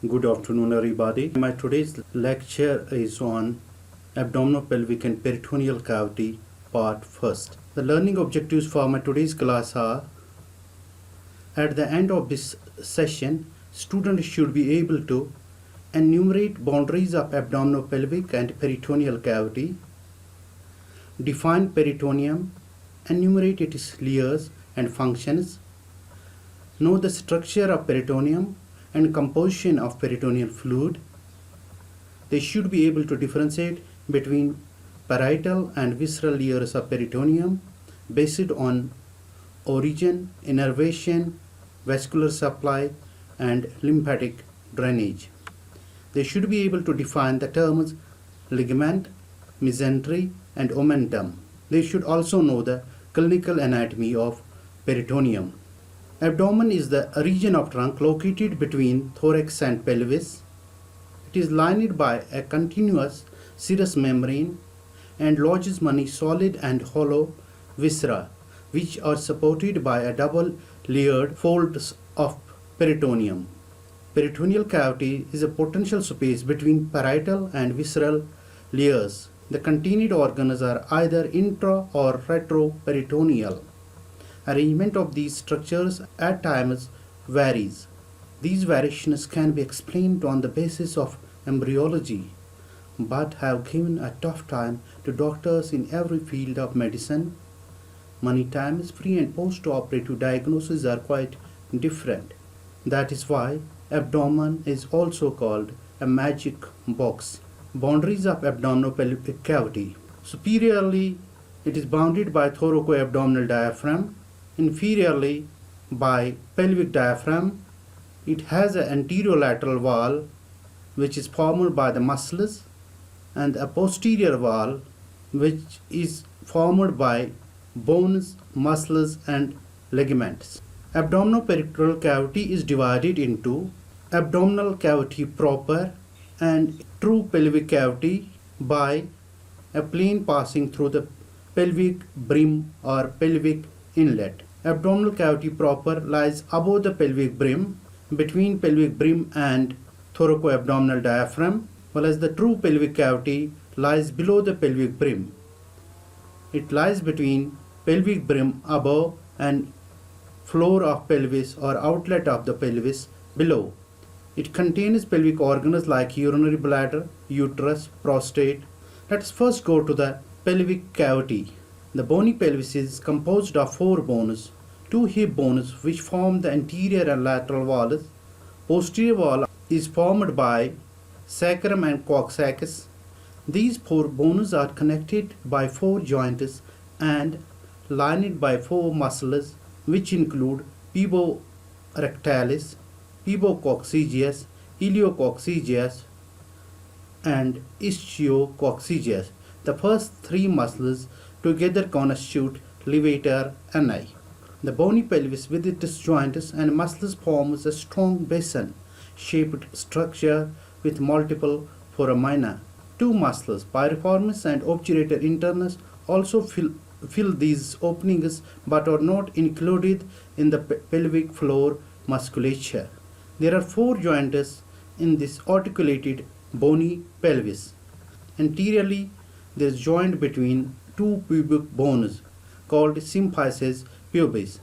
Good afternoon, everybody. My today's lecture is on abdominopelvic and peritoneal cavity, part first. The learning objectives for my today's class are: at the end of this session, students should be able to enumerate boundaries of abdominopelvic and peritoneal cavity, define peritoneum, enumerate its layers and functions, know the structure of peritoneum and composition of peritoneal fluid. They should be able to differentiate between parietal and visceral layers of peritoneum based on origin, innervation, vascular supply, and lymphatic drainage. They should be able to define the terms ligament, mesentery, and omentum. They should also know the clinical anatomy of peritoneum. Abdomen is the region of trunk located between thorax and pelvis. It is lined by a continuous serous membrane and lodges many solid and hollow viscera, which are supported by a double layered folds of peritoneum. Peritoneal cavity is a potential space between parietal and visceral layers. The contained organs are either intra or retroperitoneal. Arrangement of these structures at times varies. These variations can be explained on the basis of embryology, but have given a tough time to doctors in every field of medicine. Many times pre and post-operative diagnoses are quite different. That is why abdomen is also called a magic box. Boundaries of abdominopelvic cavity. Superiorly, it is bounded by thoracoabdominal diaphragm. Inferiorly, by pelvic diaphragm. It has an anterolateral wall which is formed by the muscles and a posterior wall which is formed by bones, muscles, and ligaments. Abdominopelvic cavity is divided into abdominal cavity proper and true pelvic cavity by a plane passing through the pelvic brim or pelvic inlet. Abdominal cavity proper lies above the pelvic brim, between pelvic brim and thoracoabdominal diaphragm, while as the true pelvic cavity lies below the pelvic brim. It lies between pelvic brim above and floor of pelvis or outlet of the pelvis below. It contains pelvic organs like urinary bladder, uterus, prostate. Let us first go to the pelvic cavity. The bony pelvis is composed of 4 bones, 2 hip bones which form the anterior and lateral walls. Posterior wall is formed by sacrum and coccyx. These 4 bones are connected by 4 joints and lined by 4 muscles which include puborectalis, pubococcygeus, iliococcygeus, and ischio-coccygeus. The first 3 muscles together constitute levator ani. The bony pelvis with its joints and muscles forms a strong basin-shaped structure with multiple foramina. 2 muscles, piriformis and obturator internus, also fill these openings but are not included in the pelvic floor musculature. There are 4 joints in this articulated bony pelvis. Anteriorly, there is joint between 2 pubic bones called symphysis pubis.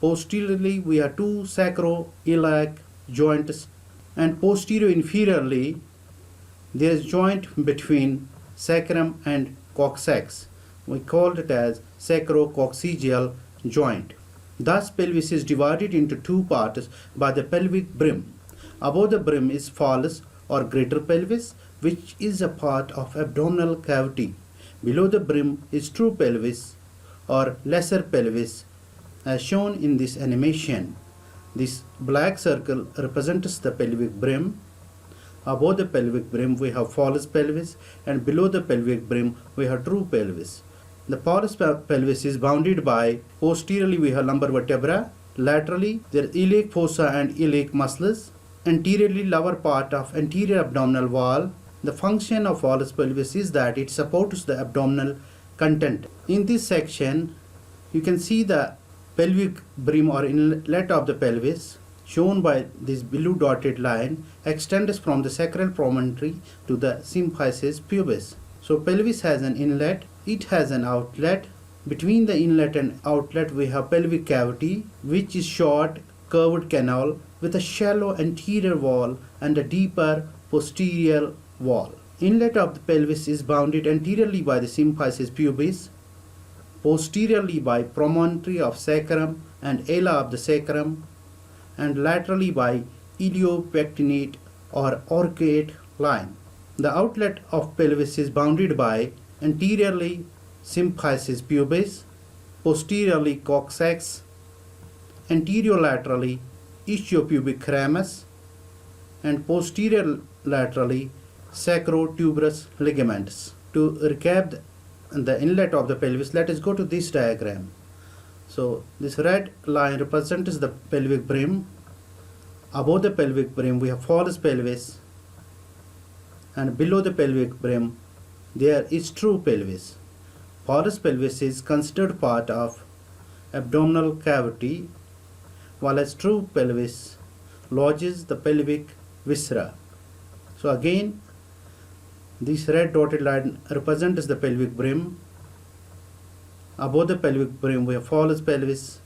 Posteriorly, we have 2 sacroiliac joints, and posterior inferiorly, there is joint between sacrum and coccyx. We call it as sacrococcygeal joint. Thus, pelvis is divided into 2 parts by the pelvic brim. Above the brim is falls or greater pelvis, which is a part of abdominal cavity. Below the brim is true pelvis or lesser pelvis, as shown in this animation. This black circle represents the pelvic brim. Above the pelvic brim we have falls pelvis, and below the pelvic brim we have true pelvis. The falls pelvis is bounded by posteriorly we have lumbar vertebra, laterally there is iliac fossa and iliac muscles, anteriorly lower part of anterior abdominal wall. The function of falls pelvis is that it supports the abdominal content. In this section, you can see the pelvic brim or inlet of the pelvis. shown by this blue dotted line, extends from the sacral promontory to the symphysis pubis. So pelvis has an inlet, it has an outlet. Between the inlet and outlet we have pelvic cavity, which is short curved canal with a shallow anterior wall and a deeper posterior wall. Inlet of the pelvis is bounded anteriorly by the symphysis pubis, posteriorly by promontory of sacrum and ala of the sacrum, and laterally by iliopectinate or arcuate line. The outlet of pelvis is bounded by anteriorly symphysis pubis, posteriorly coccyx, anterolaterally ischiopubic ramus, and posterior laterally sacrotuberous ligaments. To recap the inlet of the pelvis, let us go to this diagram. So this red line represents the pelvic brim. Above the pelvic brim we have false pelvis, and below the pelvic brim there is true pelvis. False pelvis is considered part of abdominal cavity, while as true pelvis lodges the pelvic viscera. So again, this red dotted line represents the pelvic brim. Above the pelvic brim we have false pelvis,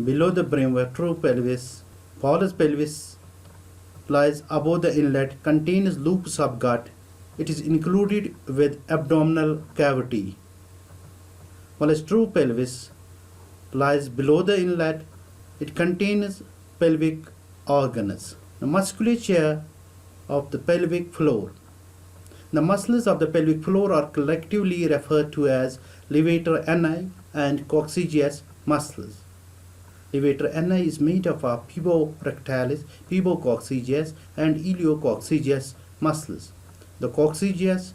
below the brim we have true pelvis. False pelvis lies above the inlet, contains loops of gut. It is included with abdominal cavity, while as true pelvis lies below the inlet. It contains pelvic organs. The musculature of the pelvic floor. The muscles of the pelvic floor are collectively referred to as levator ani and coccygeus muscles. Levator ani is made up of puborectalis, pubococcygeus, and iliococcygeus muscles. The coccygeus,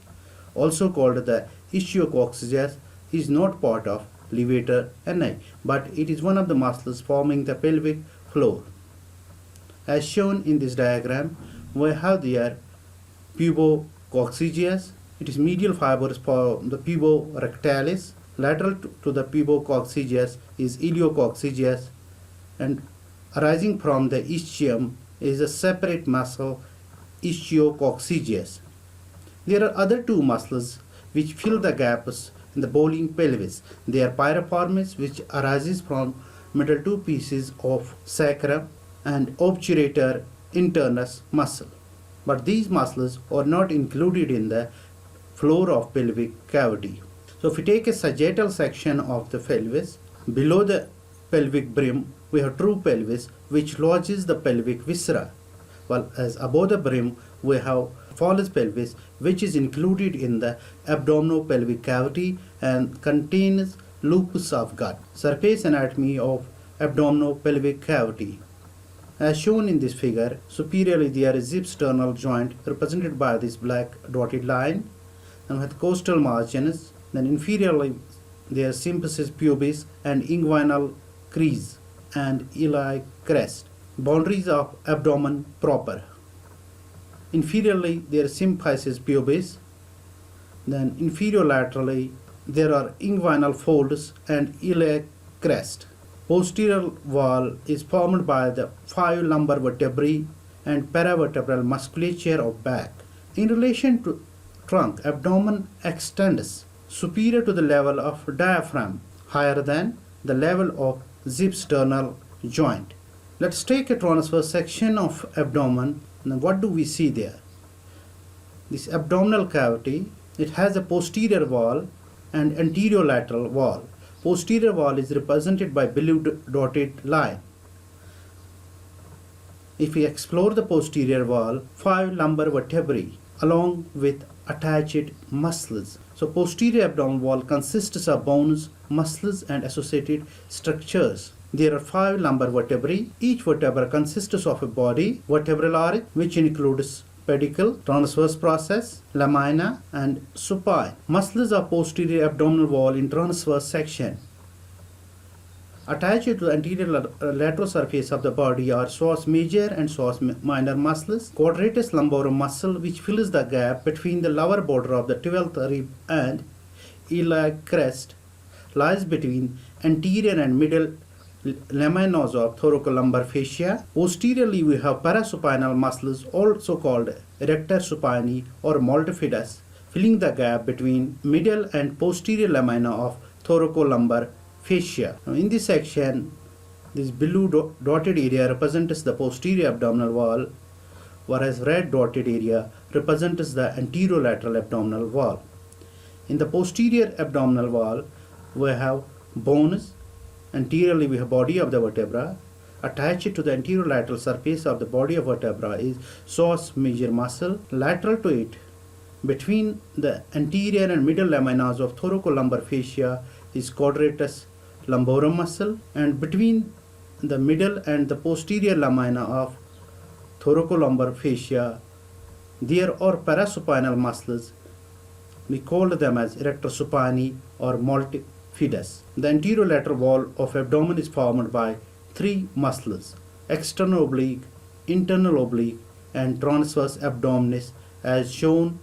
also called the ischiococcygeus, is not part of levator ani, but it is one of the muscles forming the pelvic floor. As shown in this diagram, we have there pubococcygeus. It is medial fibers for the puborectalis. Lateral to the pubococcygeus is iliococcygeus, and arising from the ischium is a separate muscle, ischiococcygeus. There are other two muscles which fill the gaps in the bowling pelvis. They are piriformis, which arises from middle two pieces of sacrum, and obturator internus muscle. But these muscles are not included in the floor of pelvic cavity. So if we take a sagittal section of the pelvis, below the pelvic brim we have true pelvis, which lodges the pelvic viscera, while as above the brim we have false pelvis, which is included in the abdominopelvic cavity and contains loops of gut. Surface anatomy of abdominopelvic cavity. As shown in this figure, superiorly there is zipsternal joint represented by this black dotted line and with costal margins. Then inferiorly there is symphysis pubis and inguinal crease and iliac crest. Boundaries of abdomen proper. Inferiorly there is symphysis pubis. Then inferior laterally there are inguinal folds and iliac crest. Posterior wall is formed by the 5 lumbar vertebrae and paravertebral musculature of back. In relation to trunk, abdomen extends superior to the level of diaphragm, higher than the level of zipsternal joint. Let's take a transverse section of abdomen. Now what do we see there? This abdominal cavity, it has a posterior wall and anterolateral wall. Posterior wall is represented by blue dotted line. If we explore the posterior wall, 5 lumbar vertebrae along with attached muscles. So posterior abdominal wall consists of bones, muscles and associated structures. There are 5 lumbar vertebrae. Each vertebra consists of a body, vertebral arch, which includes pedicle, transverse process, lamina and supine. Muscles of posterior abdominal wall in transverse section. Attached to the anterior lateral surface of the body are psoas major and psoas minor muscles. Quadratus lumborum muscle, which fills the gap between the lower border of the 12th rib and iliac crest, lies between anterior and middle lamina of thoracolumbar fascia. Posteriorly, we have parasupinal muscles, also called erector supini or multifidus, filling the gap between middle and posterior lamina of thoracolumbar fascia. Now, in this section, this blue dotted area represents the posterior abdominal wall, whereas red dotted area represents the anterolateral abdominal wall. In the posterior abdominal wall, we have bones. Anteriorly, we have body of the vertebra. Attached to the anterolateral surface of the body of vertebra is psoas major muscle. Lateral to it, between the anterior and middle laminas of thoracolumbar fascia, is quadratus lumborum muscle, and between the middle and the posterior lamina of thoracolumbar fascia, there are parasupinal muscles. We called them as erector supini or multifidus. The anterolateral wall of abdomen is formed by three muscles: external oblique, internal oblique, and transverse abdominis, as shown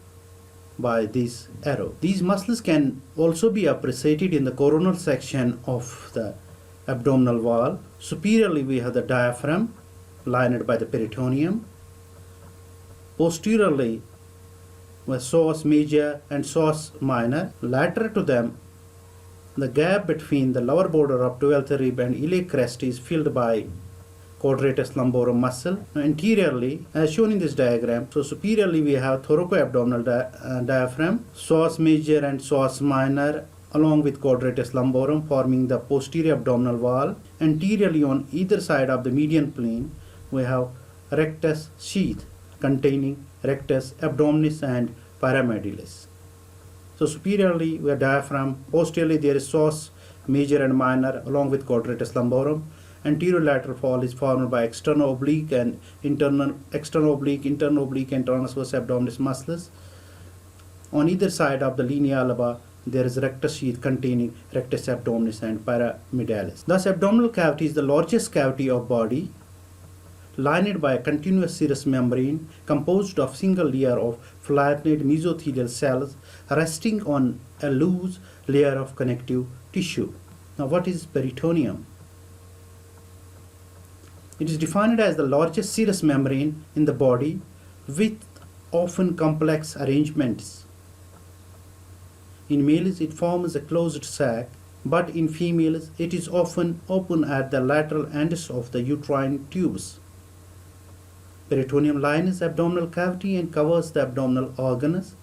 by this arrow. These muscles can also be appreciated in the coronal section of the abdominal wall. Superiorly, we have the diaphragm, lined by the peritoneum. Posteriorly, with psoas major and psoas minor. Lateral to them, the gap between the lower border of 12th rib and iliac crest is filled by quadratus lumborum muscle. Anteriorly, as shown in this diagram, so superiorly we have thoracoabdominal diaphragm, psoas major and psoas minor, along with quadratus lumborum, forming the posterior abdominal wall. Anteriorly, on either side of the median plane, we have rectus sheath containing rectus abdominis and paramedulis. So superiorly we have diaphragm. Posteriorly there is psoas major and minor along with quadratus lumborum. Anterolateral wall is formed by external oblique and internal oblique and transverse abdominis muscles. On either side of the linea alba, there is rectus sheath containing rectus abdominis and paramedulis. Thus, abdominal cavity is the largest cavity of body, lined by a continuous serous membrane composed of single layer of flattened mesothelial cells resting on a loose layer of connective tissue. Now, what is peritoneum? It is defined as the largest serous membrane in the body with often complex arrangements. In males, it forms a closed sac, but in females, it is often open at the lateral ends of the uterine tubes. Peritoneum lines abdominal cavity and covers the abdominal organs.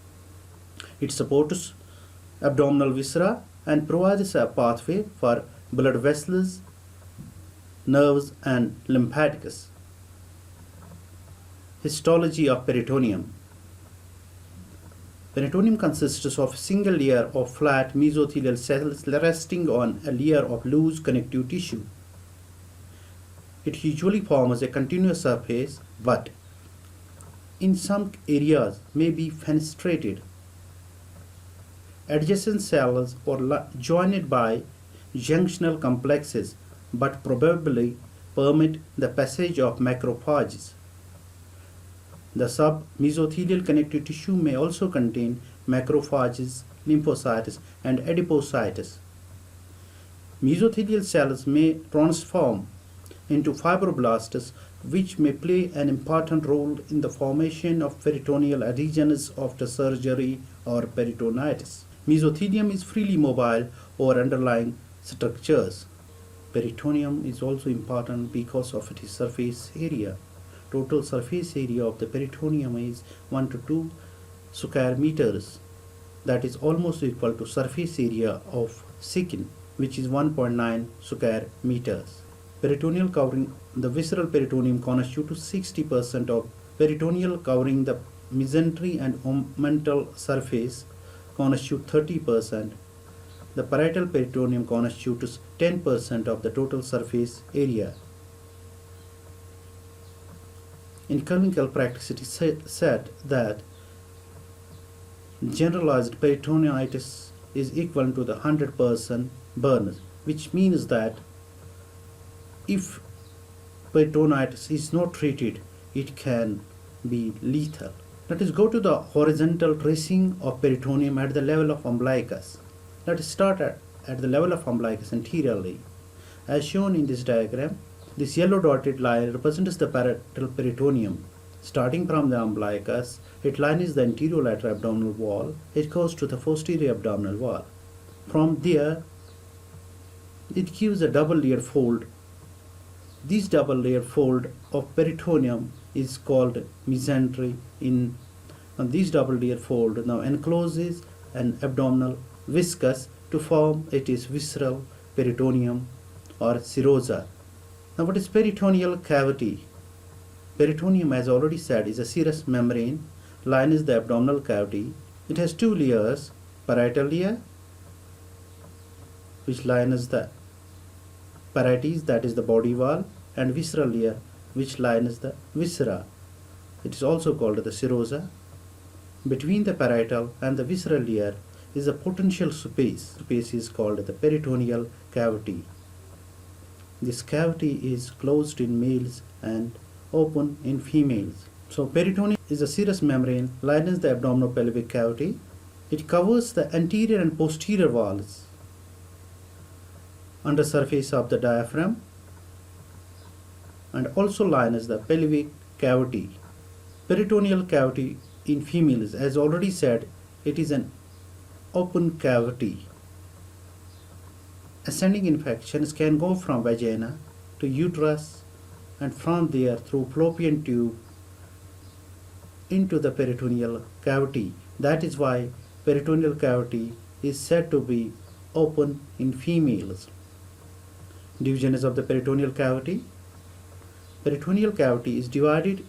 It supports abdominal viscera and provides a pathway for blood vessels, nerves, and lymphatics. Histology of peritoneum. Peritoneum consists of a single layer of flat mesothelial cells resting on a layer of loose connective tissue. It usually forms a continuous surface, but in some areas may be fenestrated. Adjacent cells are joined by junctional complexes, but probably permit the passage of macrophages. The submesothelial connective tissue may also contain macrophages, lymphocytes, and adipocytes. Mesothelial cells may transform into fibroblasts, which may play an important role in the formation of peritoneal adhesions after surgery or peritonitis. Mesothelium is freely mobile over underlying structures. Peritoneum is also important because of its surface area. Total surface area of the peritoneum is 1 to 2 square meters. That is almost equal to surface area of skin, which is 1.9 square meters. Peritoneal covering the visceral peritoneum constitutes 60% of peritoneal covering the mesentery and omental surface constitute 30%. The parietal peritoneum constitutes 10% of the total surface area. In clinical practice, it is said that generalized peritonitis is equal to the 100% burn, which means that if peritonitis is not treated, it can be lethal. Let us go to the horizontal tracing of peritoneum at the level of umbilicus. Let us start at the level of umbilicus anteriorly. As shown in this diagram, this yellow dotted line represents the parietal peritoneum. Starting from the umbilicus, it lines the anterolateral abdominal wall. It goes to the posterior abdominal wall. From there, it gives a double layer fold. This double layer fold of peritoneum is called mesentery. And this double layer fold now encloses an abdominal viscus to form it is visceral peritoneum or serosa. Now what is peritoneal cavity? Peritoneum, as already said, is a serous membrane lines the abdominal cavity. It has two layers, parietal layer which lines the parietes, that is the body wall, and visceral layer which lines the viscera. It is also called the serosa. Between the parietal and the visceral layer is a potential space. Space is called the peritoneal cavity. This cavity is closed in males and open in females. So peritoneum is a serous membrane lines the abdominopelvic cavity. It covers the anterior and posterior walls, under surface of the diaphragm, and also lines the pelvic cavity. Peritoneal cavity in females, as already said, it is an open cavity. Ascending infections can go from vagina to uterus and from there through fallopian tube into the peritoneal cavity. That is why peritoneal cavity is said to be open in females. Divisions of the peritoneal cavity. Peritoneal cavity is divided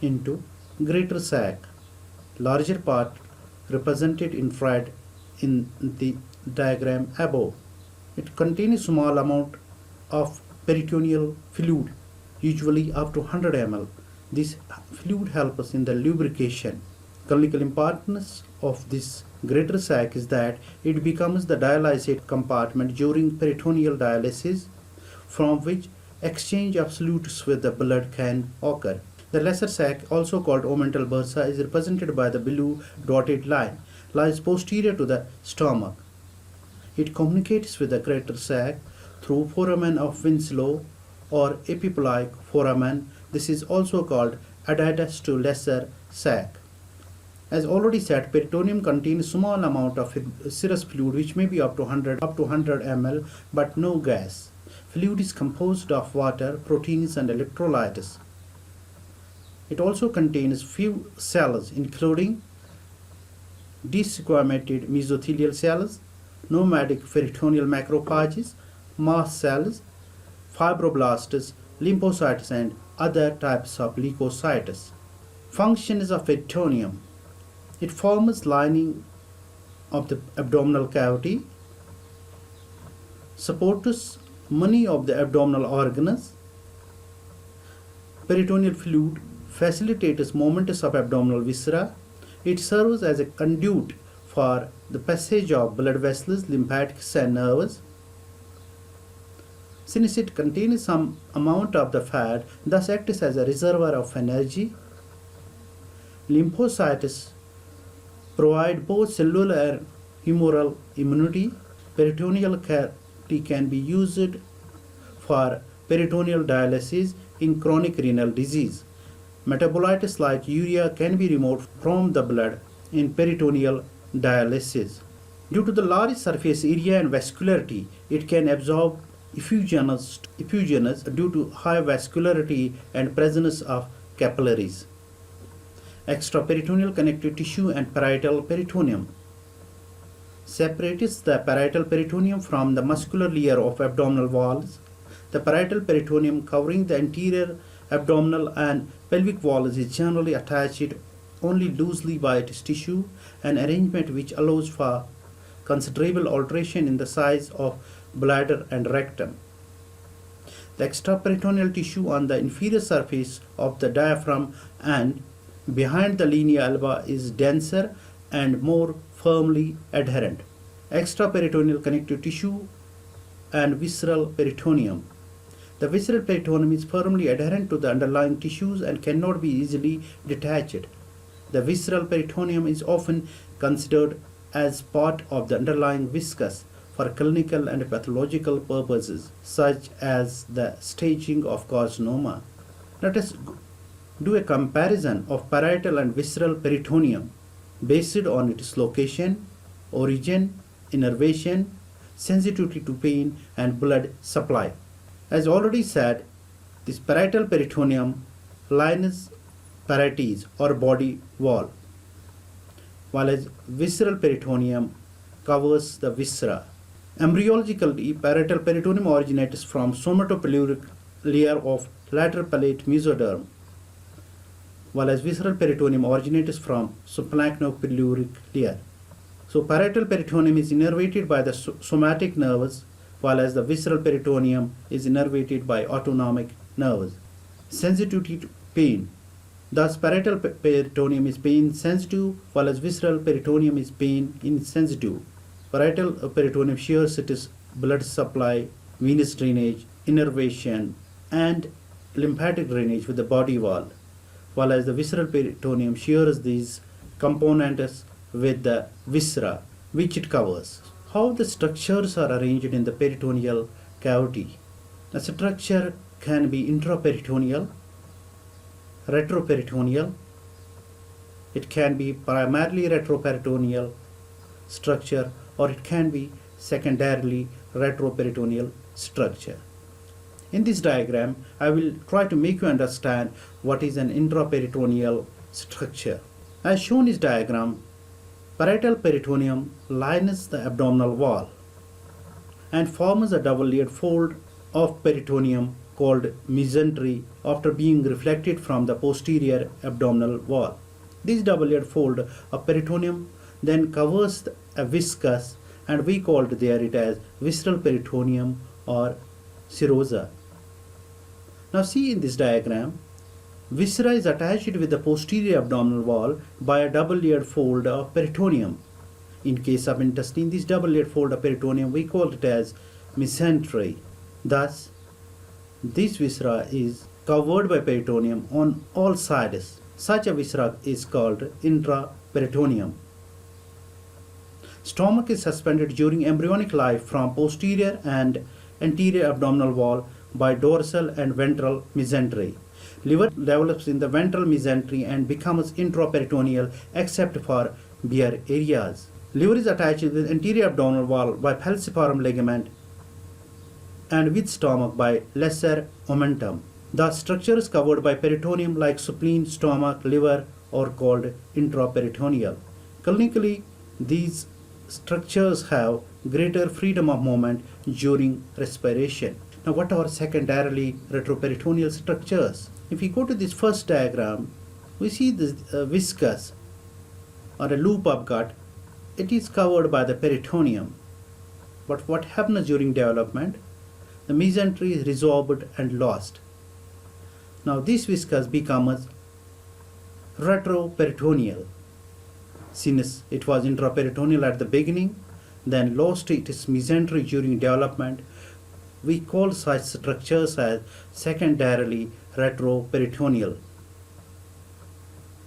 into greater sac, larger part represented in red in the diagram above. It contains small amount of peritoneal fluid, usually up to 100 ml. This fluid helps in the lubrication. Clinical importance of this greater sac is that it becomes the dialysate compartment during peritoneal dialysis, from which exchange of fluids with the blood can occur. The lesser sac, also called omental bursa, is represented by the blue dotted line, lies posterior to the stomach. It communicates with the greater sac through foramen of Winslow or epiploic foramen. This is also called addendus to lesser sac. As already said, peritoneum contains small amount of serous fluid which may be up to 100 ml, but no gas. Fluid is composed of water, proteins and electrolytes. It also contains few cells including desquamated mesothelial cells, nomadic peritoneal macrophages, mast cells, fibroblasts, lymphocytes and other types of leukocytes. Functions of peritoneum. It forms lining of the abdominal cavity, supports many of the abdominal organs. Peritoneal fluid facilitates movement of abdominal viscera. It serves as a conduit for the passage of blood vessels, lymphatics and nerves. Since it contains some amount of the fat, thus acts as a reservoir of energy. Lymphocytes provide both cellular and humoral immunity. Peritoneal cavity can be used for peritoneal dialysis in chronic renal disease. Metabolites like urea can be removed from the blood in peritoneal dialysis. Due to the large surface area and vascularity, it can absorb effusions due to high vascularity and presence of capillaries. Extraperitoneal connective tissue and parietal peritoneum. Separates the parietal peritoneum from the muscular layer of abdominal walls. The parietal peritoneum covering the anterior abdominal and pelvic walls is generally attached only loosely by its tissue, an arrangement which allows for considerable alteration in the size of bladder and rectum. The extraperitoneal tissue on the inferior surface of the diaphragm and behind the linea alba is denser and more firmly adherent. Extraperitoneal connective tissue and visceral peritoneum. The visceral peritoneum is firmly adherent to the underlying tissues and cannot be easily detached. The visceral peritoneum is often considered as part of the underlying viscus, for clinical and pathological purposes, such as the staging of carcinoma. Let us do a comparison of parietal and visceral peritoneum based on its location, origin, innervation, sensitivity to pain, and blood supply. As already said, this parietal peritoneum lines parietes or body wall, while as visceral peritoneum covers the viscera. Embryologically, parietal peritoneum originates from somatopelvic layer of lateral palate mesoderm, while as visceral peritoneum originates from suprachiasmopelvic layer. So parietal peritoneum is innervated by the somatic nerves, while as the visceral peritoneum is innervated by autonomic nerves. Sensitivity to pain. Thus parietal peritoneum is pain sensitive, while as visceral peritoneum is pain insensitive. Parietal peritoneum shares its blood supply, venous drainage, innervation, and lymphatic drainage with the body wall, while as the visceral peritoneum shares these components with the viscera, which it covers. How the structures are arranged in the peritoneal cavity. The structure can be intraperitoneal, retroperitoneal. It can be primarily retroperitoneal structure, or it can be secondarily retroperitoneal structure. In this diagram, I will try to make you understand what is an intraperitoneal structure. As shown in this diagram, parietal peritoneum lines the abdominal wall and forms a double-layered fold of peritoneum called mesentery after being reflected from the posterior abdominal wall. This double-layered fold of peritoneum then covers a viscus, and we called there it as visceral peritoneum or serosa. Now see in this diagram, viscera is attached with the posterior abdominal wall by a double-layered fold of peritoneum. In case of intestine, this double-layered fold of peritoneum we call it as mesentery. Thus, this viscera is covered by peritoneum on all sides. Such a viscera is called intraperitoneum. Stomach is suspended during embryonic life from posterior and anterior abdominal wall by dorsal and ventral mesentery. Liver develops in the ventral mesentery and becomes intraperitoneal except for bare areas. Liver is attached with the anterior abdominal wall by falciparum ligament and with stomach by lesser omentum. The structures covered by peritoneum like spleen, stomach, liver are called intraperitoneal. Clinically, these structures have greater freedom of movement during respiration. Now what are secondarily retroperitoneal structures? If we go to this first diagram, we see this viscus or a loop of gut. It is covered by the peritoneum. But what happens during development? The mesentery is resorbed and lost. Now this viscus becomes retroperitoneal. Since it was intraperitoneal at the beginning, then lost its mesentery during development, we call such structures as secondarily retroperitoneal.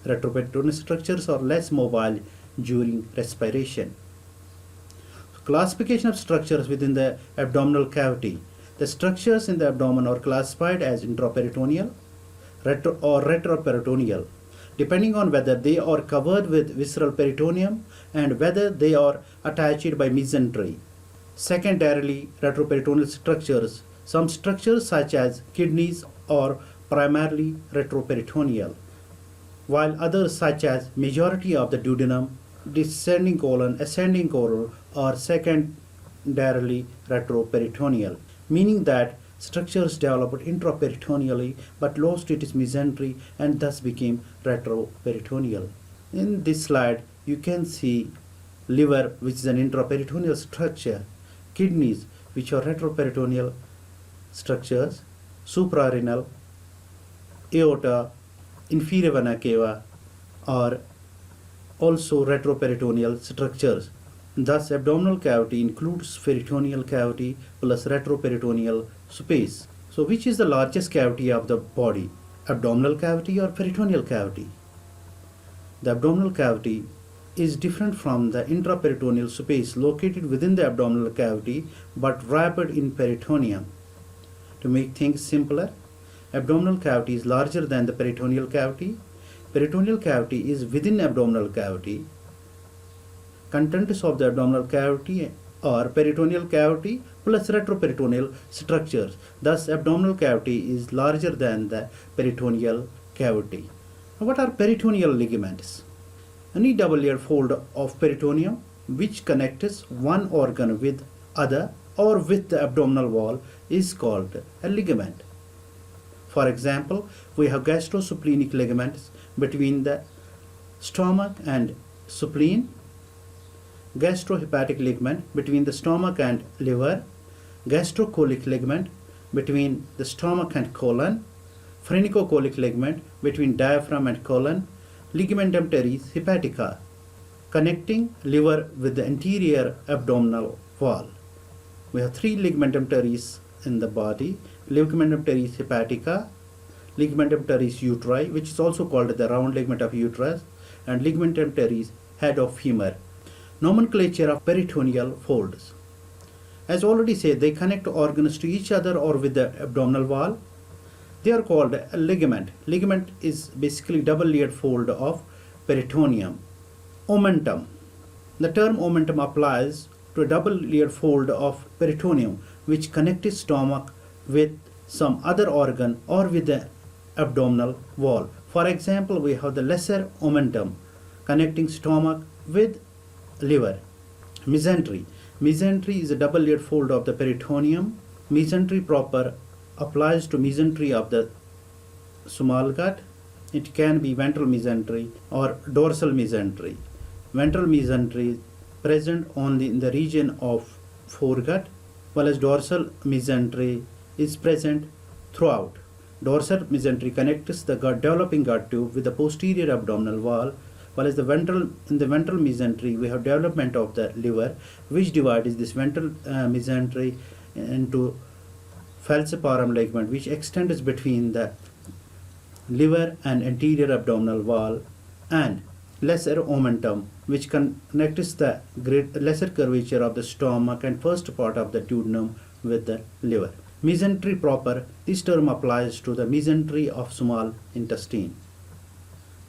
Retroperitoneal structures are less mobile during respiration. Classification of structures within the abdominal cavity. The structures in the abdomen are classified as intraperitoneal or retroperitoneal, depending on whether they are covered with visceral peritoneum and whether they are attached by mesentery. Secondarily retroperitoneal structures. Some structures such as kidneys are primarily retroperitoneal, while others such as majority of the duodenum, descending colon, ascending colon are secondarily retroperitoneal, meaning that structures developed intraperitoneally but lost its mesentery and thus became retroperitoneal. In this slide, you can see liver, which is an intraperitoneal structure, kidneys, which are retroperitoneal structures, suprarenal, aorta, inferior vena cava are also retroperitoneal structures. Thus, abdominal cavity includes peritoneal cavity plus retroperitoneal space. So, which is the largest cavity of the body? Abdominal cavity or peritoneal cavity? The abdominal cavity is different from the intraperitoneal space located within the abdominal cavity but wrapped in peritoneum. To make things simpler, abdominal cavity is larger than the peritoneal cavity. Peritoneal cavity is within abdominal cavity. Contents of the abdominal cavity are peritoneal cavity plus retroperitoneal structures. Thus, abdominal cavity is larger than the peritoneal cavity. Now, what are peritoneal ligaments? Any double-layered fold of peritoneum which connects one organ with other or with the abdominal wall is called a ligament. For example, we have gastrosplenic ligaments between the stomach and spleen, gastrohepatic ligament between the stomach and liver, gastrocolic ligament between the stomach and colon, phrenicocholic ligament between diaphragm and colon, ligamentum teres hepatica connecting liver with the anterior abdominal wall. We have three ligamentum teres in the body: ligamentum teres hepatica, ligamentum teres uteri, which is also called the round ligament of uterus, and ligamentum teres head of femur. Nomenclature of peritoneal folds. As already said, they connect organs to each other or with the abdominal wall. They are called a ligament. Ligament is basically double-layered fold of peritoneum. Omentum. The term omentum applies to a double-layered fold of peritoneum which connects stomach with some other organ or with the abdominal wall. For example, we have the lesser omentum connecting stomach with liver. Mesentery. Mesentery is a double-layered fold of the peritoneum. Mesentery proper applies to mesentery of the small gut. It can be ventral mesentery or dorsal mesentery. Ventral mesentery present only in the region of foregut, while as dorsal mesentery is present throughout. Dorsal mesentery connects the developing gut tube with the posterior abdominal wall, while as in the ventral mesentery we have development of the liver, which divides this ventral mesentery into falciparum ligament, which extends between the liver and anterior abdominal wall, and lesser omentum, which connects the lesser curvature of the stomach and first part of the duodenum with the liver. Mesentery proper, this term applies to the mesentery of small intestine.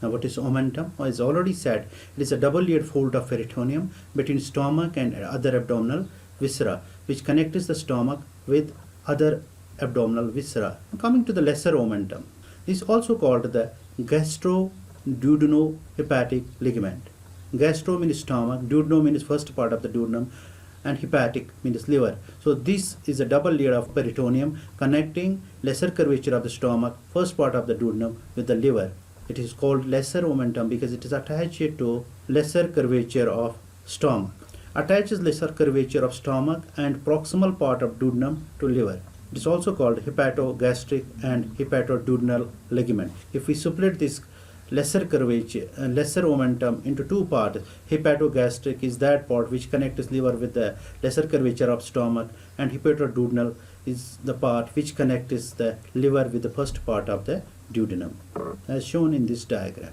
Now, what is omentum? As already said, it is a double-layered fold of peritoneum between stomach and other abdominal viscera, which connects the stomach with other abdominal viscera. Coming to the lesser omentum, this is also called the gastro-duodenohepatic ligament. Gastro means stomach, duodeno means first part of the duodenum, and hepatic means liver. So this is a double layer of peritoneum connecting lesser curvature of the stomach, first part of the duodenum, with the liver. It is called lesser omentum because it is attached to lesser curvature of stomach. Attaches lesser curvature of stomach and proximal part of duodenum to liver. It is also called hepatogastric and hepatoduodenal ligament. If we split this lesser curvature, lesser omentum into two parts, hepatogastric is that part which connects liver with the lesser curvature of stomach, and hepatoduodenal is the part which connects the liver with the first part of the duodenum, as shown in this diagram.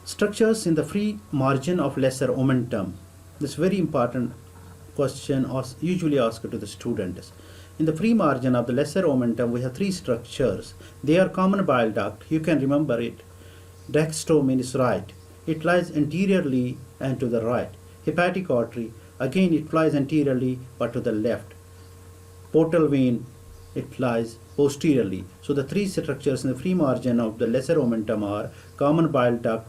Structures in the free margin of lesser omentum. This very important question usually asked to the students. In the free margin of the lesser omentum, we have three structures. They are common bile duct. You can remember it. Dextro means right. It lies anteriorly and to the right. Hepatic artery, again it lies anteriorly but to the left. Portal vein, it lies posteriorly. So the three structures in the free margin of the lesser omentum are common bile duct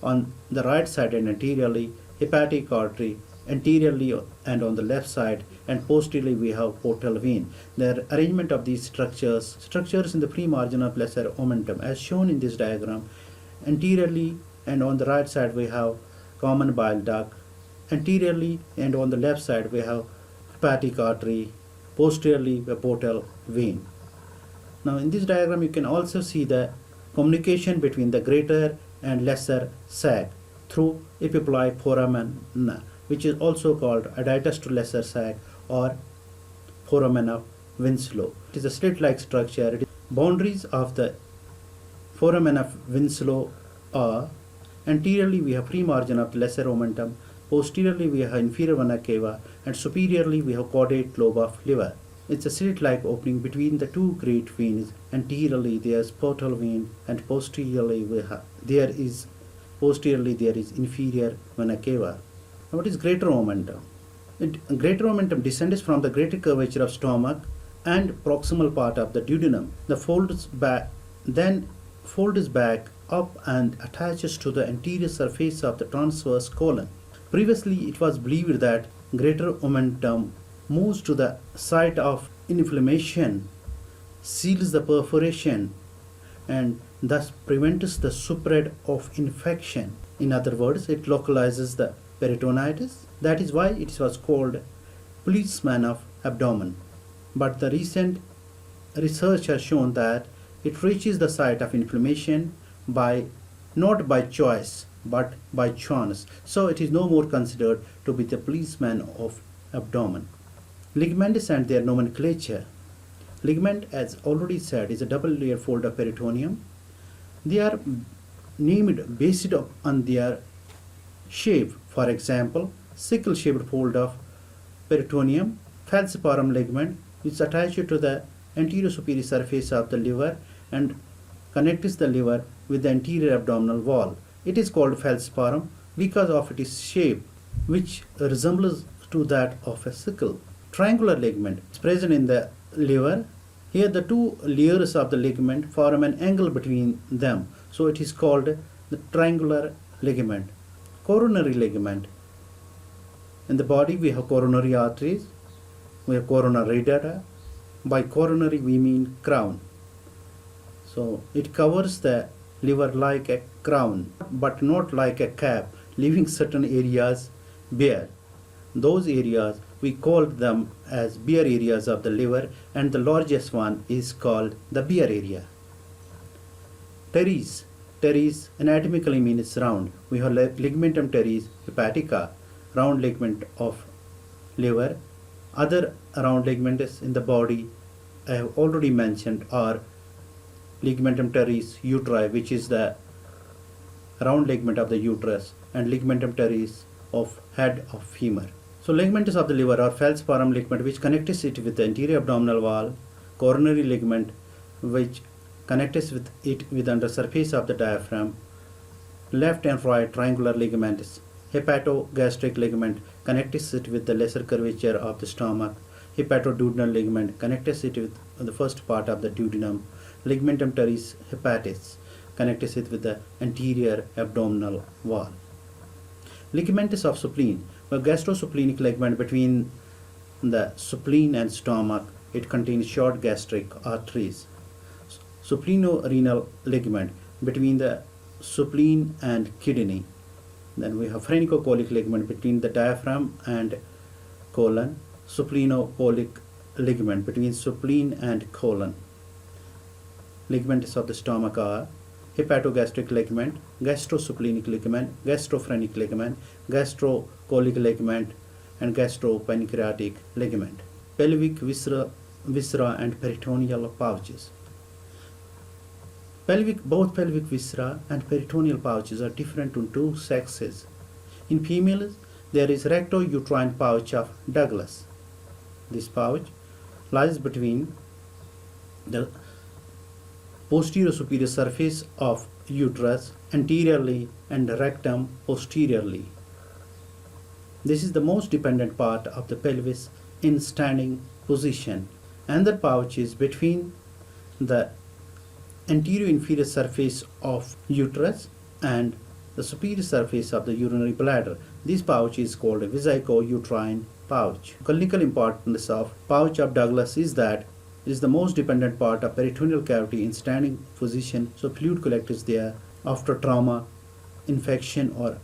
on the right side and anteriorly, hepatic artery anteriorly and on the left side, and posteriorly we have portal vein. The arrangement of these structures in the free margin of lesser omentum as shown in this diagram. Anteriorly and on the right side we have common bile duct. Anteriorly and on the left side we have hepatic artery. Posteriorly a portal vein. Now in this diagram you can also see the communication between the greater and lesser sac through epiploid foramina, which is also called additus to lesser sac or foramen of Winslow. It is a slit-like structure. Boundaries of the foramen of Winslow are Anteriorly we have free margin of the lesser omentum, posteriorly we have inferior vena cava, and superiorly we have caudate lobe of liver. It's a slit-like opening between the two great veins. Anteriorly there is portal vein, and posteriorly there is inferior vena cava. Now what is greater omentum? Greater omentum descends from the greater curvature of stomach and proximal part of the duodenum. Then folds back up and attaches to the anterior surface of the transverse colon. Previously it was believed that greater omentum moves to the site of inflammation, seals the perforation, and thus prevents the spread of infection. In other words, it localizes the peritonitis. That is why it was called policeman of abdomen. But the recent research has shown that it reaches the site of inflammation not by choice but by chance. So it is no more considered to be the policeman of abdomen. Ligaments and their nomenclature. Ligament, as already said, is a double layer fold of peritoneum. They are named based on their shape. For example, sickle shaped fold of peritoneum, falciparum ligament, which is attached to the anterior superior surface of the liver and connects the liver with the anterior abdominal wall. It is called falciparum because of its shape, which resembles to that of a sickle. Triangular ligament is present in the liver. Here the two layers of the ligament form an angle between them, so it is called the triangular ligament. Coronary ligament. In the body we have coronary arteries, we have coronary data. By coronary we mean crown. So it covers the liver like a crown, but not like a cap, leaving certain areas bare. Those areas we called them as bare areas of the liver, and the largest one is called the bare area. Teres. Teres anatomically means round. We have ligamentum teres hepatica, round ligament of liver. Other round ligaments in the body I have already mentioned are ligamentum teres uteri, which is the round ligament of the uterus, and ligamentum teres of head of femur. So ligaments of the liver are falciparum ligament, which connects it with the anterior abdominal wall, coronary ligament, which connects with it with the undersurface of the diaphragm, left and right triangular ligaments, hepatogastric ligament connects it with the lesser curvature of the stomach, hepatoduodenal ligament connects it with the first part of the duodenum, ligamentum teres hepatis connects it with the anterior abdominal wall. Ligaments of spleen. A gastrosplenic ligament between the spleen and stomach. It contains short gastric arteries. Splenorenal ligament between the spleen and kidney. Then we have phrenicocholic ligament between the diaphragm and colon. Splenocholic ligament between spleen and colon. Ligaments of the stomach are hepatogastric ligament, gastrosplenic ligament, gastrophrenic ligament, gastrocholic ligament, and gastropancreatic ligament. Pelvic viscera and peritoneal pouches. Both pelvic viscera and peritoneal pouches are different in two sexes. In females, there is recto-uterine pouch of Douglas. This pouch lies between the posterior superior surface of uterus anteriorly and rectum posteriorly. This is the most dependent part of the pelvis in standing position. Another pouch is between the anterior inferior surface of uterus and the superior surface of the urinary bladder. This pouch is called a vesico-uterine pouch. Clinical importance of pouch of Douglas is that it is the most dependent part of peritoneal cavity in standing position, so fluid collects there after trauma, infection, or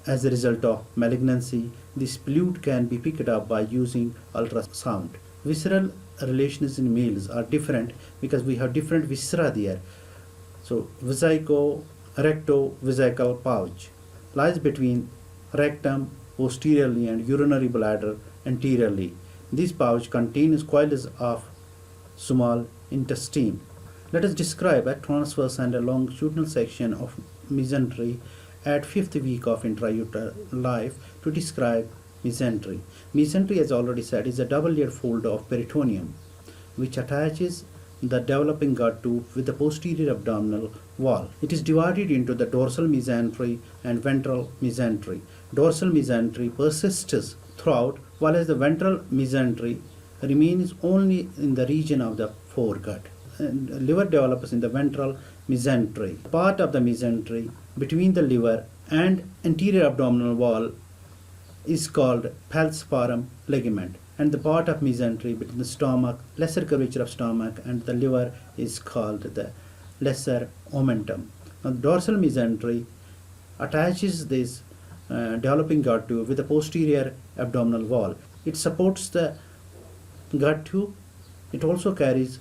as a result of malignancy. This fluid can be picked up by using ultrasound. Visceral relations in males are different because we have different viscera there. So recto-vesical pouch lies between rectum posteriorly and urinary bladder anteriorly. This pouch contains coils of small intestine. Let us describe a transverse and a longitudinal section of mesentery at 5th week of intrauterine life to describe mesentery. Mesentery, as already said, is a double-layered fold of peritoneum which attaches the developing gut tube with the posterior abdominal wall. It is divided into the dorsal mesentery and ventral mesentery. Dorsal mesentery persists throughout, whereas the ventral mesentery remains only in the region of the foregut. And liver develops in the ventral mesentery. Part of the mesentery between the liver and anterior abdominal wall is called falciparum ligament, and the part of mesentery between the stomach, lesser curvature of stomach, and the liver is called the lesser omentum. Now, dorsal mesentery attaches this developing gut tube with the posterior abdominal wall. It supports the gut tube. It also carries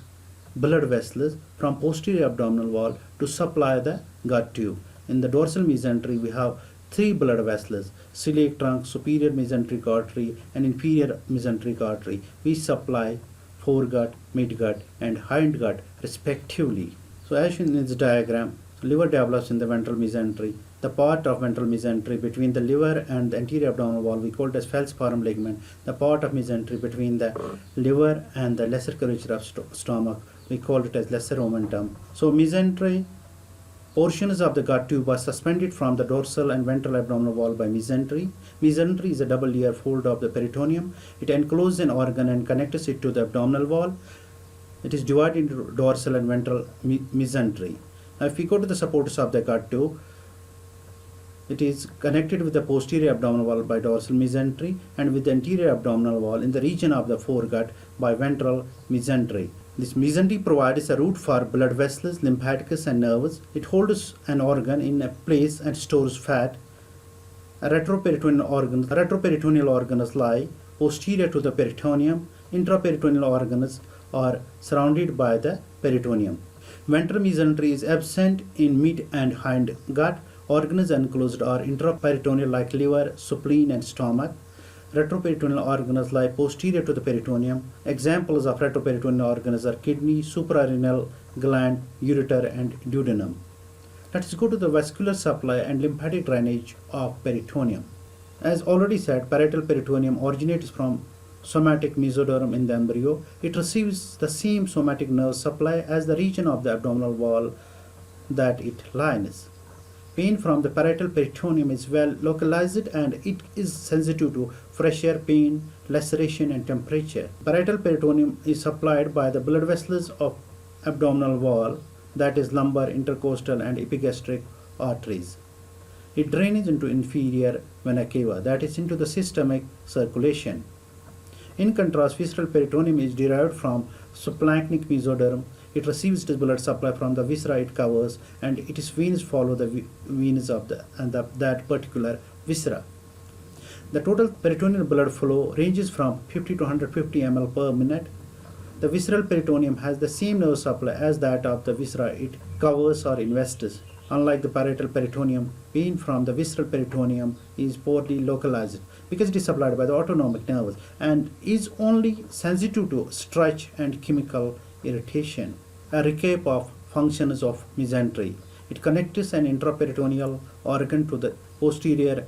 blood vessels from posterior abdominal wall to supply the gut tube. In the dorsal mesentery, we have three blood vessels: celiac trunk, superior mesenteric artery, and inferior mesenteric artery, which supply foregut, midgut, and hindgut respectively. So as in this diagram, liver develops in the ventral mesentery. The part of ventral mesentery between the liver and the anterior abdominal wall we call it as falciparum ligament. The part of mesentery between the liver and the lesser curvature of stomach we call it as lesser omentum. So mesentery portions of the gut tube are suspended from the dorsal and ventral abdominal wall by mesentery. Mesentery is a double-layer fold of the peritoneum. It encloses an organ and connects it to the abdominal wall. It is divided into dorsal and ventral mesentery. Now, if we go to the supporters of the gut tube, it is connected with the posterior abdominal wall by dorsal mesentery and with the anterior abdominal wall in the region of the foregut by ventral mesentery. This mesentery provides a route for blood vessels, lymphaticus, and nerves. It holds an organ in a place and stores fat. Retroperitoneal organs lie posterior to the peritoneum. Intraperitoneal organs are surrounded by the peritoneum. Ventral mesentery is absent in mid and hind gut. Organs enclosed are intraperitoneal like liver, spleen, and stomach. Retroperitoneal organs lie posterior to the peritoneum. Examples of retroperitoneal organs are kidney, suprarenal gland, ureter, and duodenum. Let us go to the vascular supply and lymphatic drainage of peritoneum. As already said, parietal peritoneum originates from somatic mesoderm in the embryo. It receives the same somatic nerve supply as the region of the abdominal wall that it lines. Pain from the parietal peritoneum is well localized and it is sensitive to fresh air, pain, laceration, and temperature. Parietal peritoneum is supplied by the blood vessels of abdominal wall, that is lumbar, intercostal, and epigastric arteries. It drains into inferior vena cava, that is into the systemic circulation. In contrast, visceral peritoneum is derived from subplanchnic mesoderm. It receives the blood supply from the viscera it covers, and its veins follow the veins of that particular viscera. The total peritoneal blood flow ranges from 50 to 150 ml per minute. The visceral peritoneum has the same nerve supply as that of the viscera it covers or invests. Unlike the parietal peritoneum, pain from the visceral peritoneum is poorly localized because it is supplied by the autonomic nerves and is only sensitive to stretch and chemical irritation. A recap of functions of mesentery. It connects an intraperitoneal organ to the posterior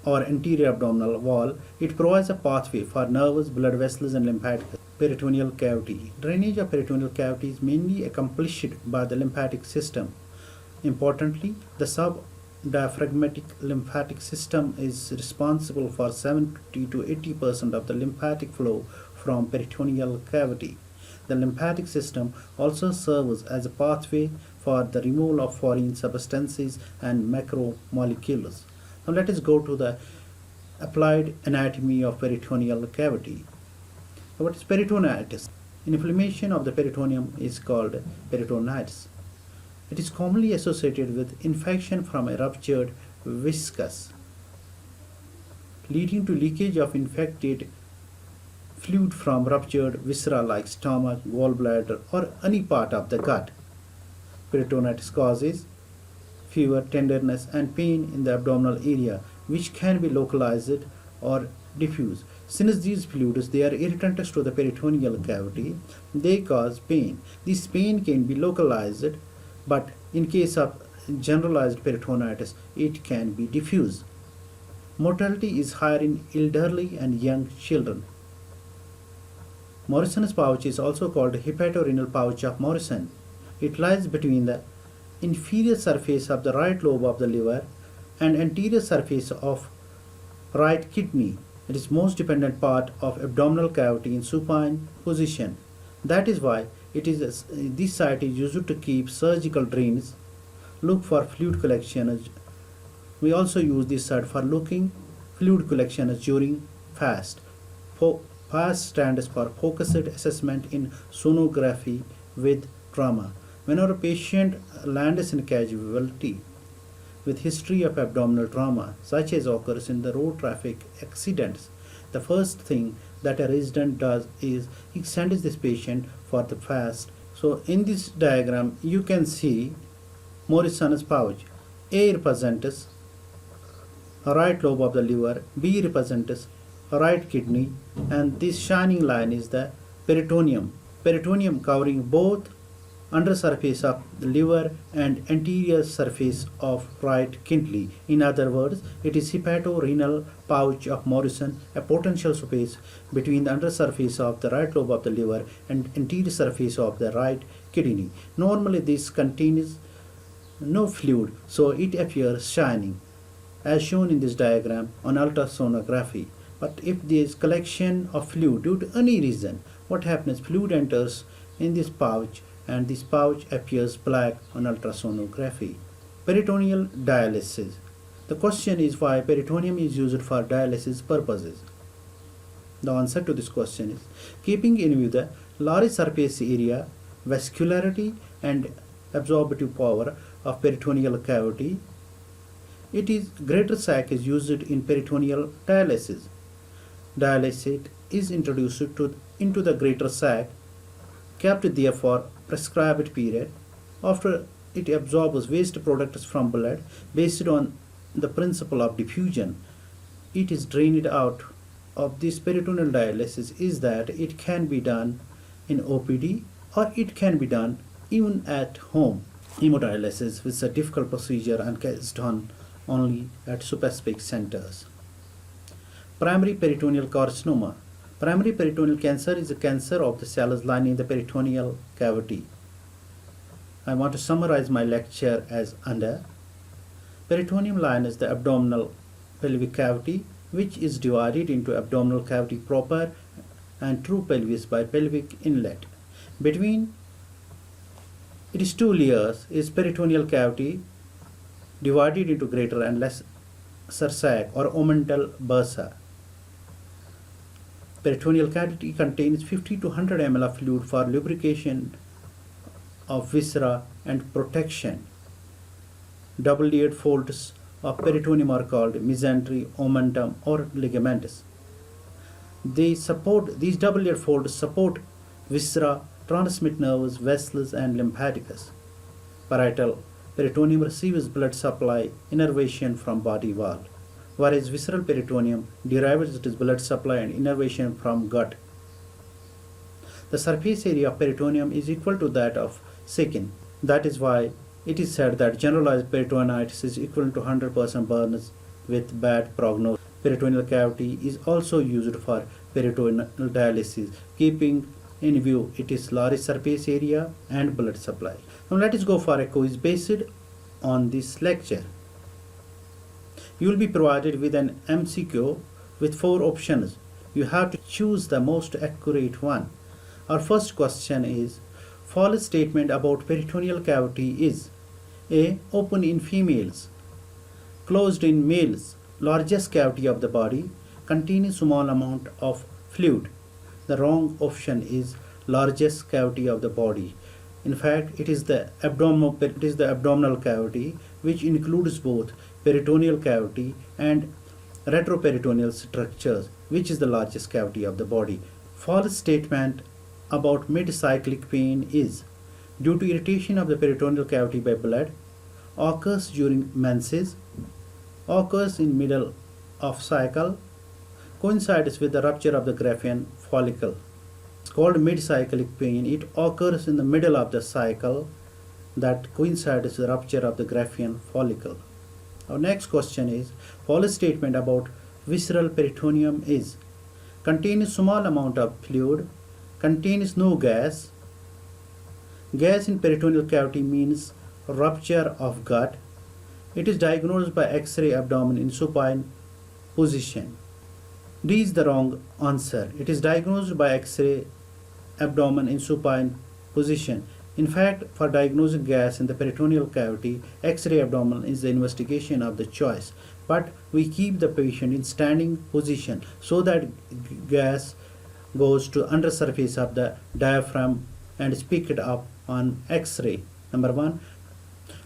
or anterior abdominal wall. It provides a pathway for nerves, blood vessels, and lymphatic peritoneal cavity. Drainage of peritoneal cavity is mainly accomplished by the lymphatic system. Importantly, the subdiaphragmatic lymphatic system is responsible for 70 to 80% of the lymphatic flow from peritoneal cavity. The lymphatic system also serves as a pathway for the removal of foreign substances and macromolecules. Now let us go to the applied anatomy of peritoneal cavity. What is peritonitis? Inflammation of the peritoneum is called peritonitis. It is commonly associated with infection from a ruptured viscus, leading to leakage of infected fluid from ruptured viscera like stomach, gallbladder, or any part of the gut. Peritonitis causes fever, tenderness, and pain in the abdominal area, which can be localized or diffuse. Since these fluids they are irritants to the peritoneal cavity, they cause pain. This pain can be localized, but in case of generalized peritonitis, it can be diffuse. Mortality is higher in elderly and young children. Morrison's pouch is also called hepatorenal pouch of Morrison. It lies between the inferior surface of the right lobe of the liver and anterior surface of right kidney. It is most dependent part of abdominal cavity in supine position. That is why this site is used to keep surgical drains, look for fluid collection. We also use this site for looking fluid collection during FAST. FAST stands for Focused Assessment in Sonography with Trauma. Whenever a patient lands in casualty with history of abdominal trauma, such as occurs in the road traffic accidents, the first thing that a resident does is he sends this patient for the FAST. So in this diagram you can see Morrison's pouch. A represents a right lobe of the liver, B represents a right kidney, and this shining line is the peritoneum. Peritoneum covering both under surface of the liver and anterior surface of right kidney. In other words, it is hepatorenal pouch of Morrison, a potential space between the under surface of the right lobe of the liver and anterior surface of the right kidney. Normally this contains no fluid, so it appears shining, as shown in this diagram on ultrasonography. But if there is collection of fluid due to any reason, what happens? Fluid enters in this pouch and this pouch appears black on ultrasonography. Peritoneal dialysis. The question is why peritoneum is used for dialysis purposes. The answer to this question is keeping in view the large surface area, vascularity and absorptive power of peritoneal cavity. It is greater sac is used in peritoneal dialysis. Dialysate is introduced into the greater sac, kept there for prescribed period. After it absorbs waste products from blood based on the principle of diffusion, it is drained out of this peritoneal dialysis is that it can be done in OPD or it can be done even at home. Hemodialysis is a difficult procedure and is done only at specific centers. Primary peritoneal carcinoma. Primary peritoneal cancer is a cancer of the cells lining the peritoneal cavity. I want to summarize my lecture as under. Peritoneum lines the abdominal pelvic cavity, which is divided into abdominal cavity proper and true pelvis by pelvic inlet. Between its two layers is peritoneal cavity divided into greater and lesser sac or omental bursa. Peritoneal cavity contains 50 to 100 ml of fluid for lubrication of viscera and protection. Double-layered folds of peritoneum are called mesentery, omentum, or ligaments. These double-layered folds support viscera, transmit nerves, vessels, and lymphaticus. Parietal peritoneum receives blood supply innervation from body wall, whereas visceral peritoneum derives its blood supply and innervation from gut. The surface area of peritoneum is equal to that of skin. That is why it is said that generalized peritonitis is equal to 100% burns with bad prognosis. Peritoneal cavity is also used for peritoneal dialysis, keeping in view its large surface area and blood supply. Now let us go for a quiz based on this lecture. You will be provided with an MCQ with 4 options. You have to choose the most accurate one. Our first question is, false statement about peritoneal cavity is A. Open in females, closed in males, largest cavity of the body, contains small amount of fluid. The wrong option is largest cavity of the body. In fact, it is the abdominal cavity, which includes both peritoneal cavity and retroperitoneal structures, which is the largest cavity of the body. False statement about mid-cyclic pain is due to irritation of the peritoneal cavity by blood, occurs during menses, occurs in middle of cycle, coincides with the rupture of the Graafian follicle. It's called mid-cyclic pain. It occurs in the middle of the cycle, that coincides with the rupture of the Graafian follicle. Our next question is, false statement about visceral peritoneum is: contains small amount of fluid, contains no gas. Gas in peritoneal cavity means rupture of gut. It is diagnosed by X-ray abdomen in supine position. D is the wrong answer. It is diagnosed by X-ray abdomen in supine position. In fact, for diagnosing gas in the peritoneal cavity, X-ray abdomen is the investigation of the choice. But we keep the patient in standing position so that gas goes to undersurface of the diaphragm and is picked up on X-ray. Number 1.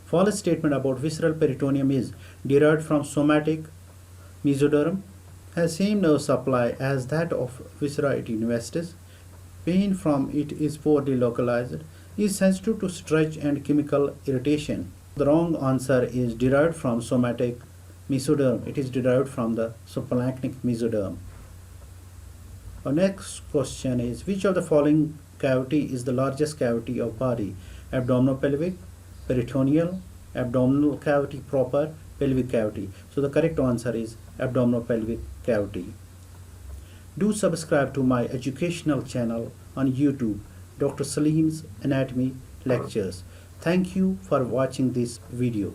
False statement about visceral peritoneum is: derived from somatic mesoderm, has same nerve supply as that of viscera it invests. Pain from it is poorly localized, is sensitive to stretch and chemical irritation. The wrong answer is derived from somatic mesoderm. It is derived from the suprachiasmatic mesoderm. Our next question is: which of the following cavity is the largest cavity of body? Abdominopelvic, peritoneal, abdominal cavity proper, pelvic cavity. So the correct answer is abdominopelvic cavity. Do subscribe to my educational channel on YouTube, Dr. Saleem's Anatomy Lectures. Thank you for watching this video.